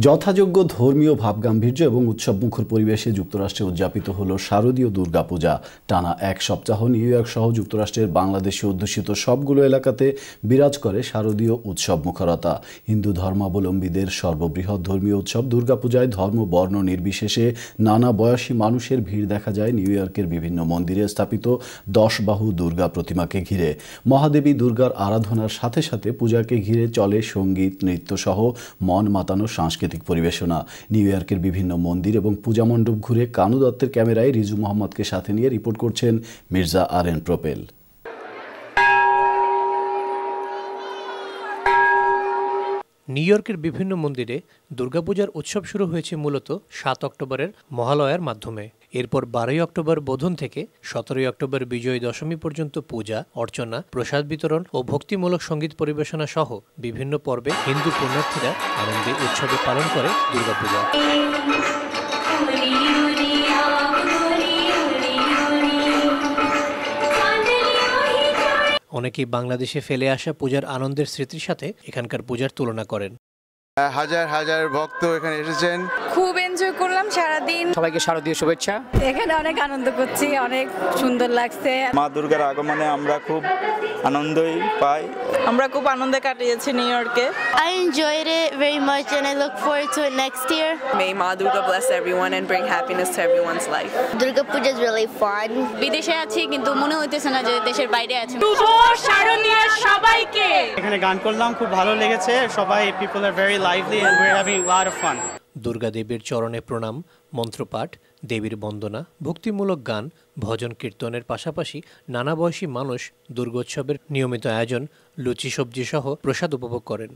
যথাযোগ্য ধর্মীয় ভাবগাম্ভীর্য এবং উৎসবমুখর পরিবেশে যুক্তরাষ্ট্রে উদযাপিত হলো শারদীয় দুর্গাপূজা। টানা এক সপ্তাহ নিউ ইয়র্ক সহ যুক্তরাষ্ট্রের বাংলাদেশে অধ্যুষিত সবগুলো এলাকাতে বিরাজ করে শারদীয় উৎসব মুখরতা। হিন্দু ধর্মাবলম্বীদের সর্ববৃহৎ ধর্মীয় উৎসব দুর্গাপূজায় ধর্ম বর্ণ নির্বিশেষে নানা বয়সী মানুষের ভিড় দেখা যায় নিউ ইয়র্কের বিভিন্ন মন্দিরে স্থাপিত 10 বাহু দুর্গা প্রতিমাকে ঘিরে। মহাদেবী দুর্গার আরাধনার সাথে সাথে পূজাকে ঘিরে চলে সঙ্গীত, নৃত্য সহ মন মাতানো সাংস্কৃতিক পরিবেশনা। নিউ ইয়র্কের বিভিন্ন মন্দির এবং পূজা মণ্ডপ ঘুরে কানু দত্তের ক্যামেরায় রিজু মোহাম্মদকে সাথে নিয়ে রিপোর্ট করছেন মির্জা আরএন প্রপেল। নিউ ইয়র্কের বিভিন্ন মন্দিরে দুর্গাপূজার উৎসব শুরু হয়েছে মূলত 7 অক্টোবরের মহালয়ার মাধ্যমে। এরপর 12 অক্টোবর বোধন থেকে 17 অক্টোবর বিজয় দশমী পর্যন্ত পূজা অর্চনা, প্রসাদ বিতরণ ও ভক্তিমূলক সঙ্গীত পরিবেশনা সহ বিভিন্ন পর্বে হিন্দু পুণ্যার্থীরা আনন্দে উৎসবে পালন করে দুর্গাপূজা। অনেকেই বাংলাদেশে ফেলে আসা পূজার আনন্দের স্মৃতির সাথে এখানকার পূজার তুলনা করেন। হাজার হাজার ভক্ত এখানে এসেছেন, খুব এনজয় করলাম সারাদিন। সবাইকে শারদীয় শুভেচ্ছা। এখানে অনেক আনন্দ করছি, অনেক সুন্দর লাগছে। মা দুর্গার আগমনে আমরা খুব আনন্দই পাই। আমরা খুব আনন্দে কাটিয়েছি নিউ ইয়র্কে। I enjoyed it very much and I look forward to it next year. May Ma Durga bless everyone and bring happiness to everyone's life. Durga Puja is really fun. বিদেশে আছি কিন্তু মনে হইতেছে না যে দেশের বাইরে আছি। শুভ শারদীয়া সবাইকে। এখানে গান করলাম, খুব ভালো লেগেছে। সবাই people are very lively and we're having a lot of fun. Durga দেবীর চরণে প্রণাম, মন্ত্রপাঠ, দেবীর বন্দনা, ভক্তিমূলক গান, ভজন কীর্তনের পাশাপাশি নানা বয়সী মানুষ দুর্গোৎসবের নিয়মিত আয়োজন, লুচি সবজি সহ প্রসাদ উপভোগ করেন।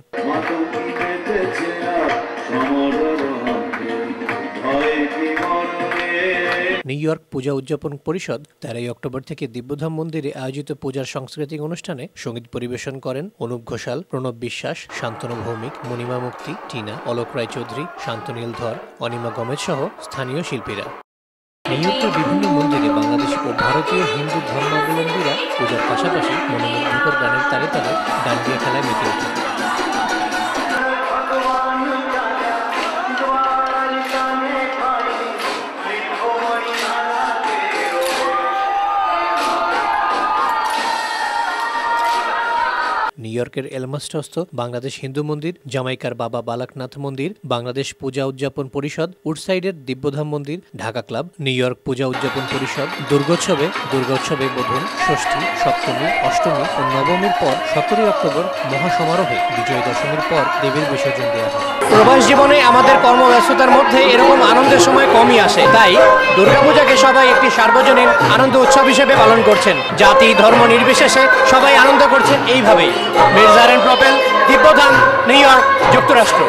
নিউ ইয়র্ক পূজা উদযাপন পরিষদ 13 অক্টোবর থেকে দিব্যধাম মন্দিরে আয়োজিত পূজার সাংস্কৃতিক অনুষ্ঠানে সঙ্গীত পরিবেশন করেন অনুপ ঘোষাল, প্রণব বিশ্বাস, শান্তনু ভৌমিক, মণিমা মুক্তি, টিনা, অলোক রায়চৌধুরী, শান্তনীল ধর, অনিমা গমেজ সহ স্থানীয় শিল্পীরা। নিউ ইয়র্কের বিভিন্ন মন্দিরে বাংলাদেশ ও ভারতীয় হিন্দু ধর্মাবলম্বীরা পূজার পাশাপাশি মনোমুগ্ধকর গানের তালে তালে ডান্ডিয়া খেলায় মেতে ওঠে। নিউ ইয়র্কের এলমাস্টস্থ বাংলাদেশ হিন্দু মন্দির, জামাইকার বাবা বালাকনাথ মন্দির, বাংলাদেশ পূজা উদযাপন পরিষদ, উডসাইডের দিব্যধাম মন্দির, ঢাকা ক্লাব, নিউ ইয়র্ক পূজা উদযাপন পরিষদ, দুর্গোৎসবে বোধন, ষষ্ঠী, সপ্তমী, অষ্টমী ও নবমীর পর 17 অক্টোবর মহাসমারোহে বিজয় দশমীর পর দেবীর বিসর্জন দেওয়া হয়। প্রবাস জীবনে আমাদের কর্মব্যস্ততার মধ্যে এরকম আনন্দের সময় কমই আসে, তাই দুর্গাপূজাকে সবাই একটি সার্বজনীন আনন্দ উৎসব হিসেবে পালন করছেন। জাতি ধর্ম নির্বিশেষে সবাই আনন্দ করছেন এইভাবেই। Mirza RN propel, Divyadham, New York, যুক্তরাষ্ট্র।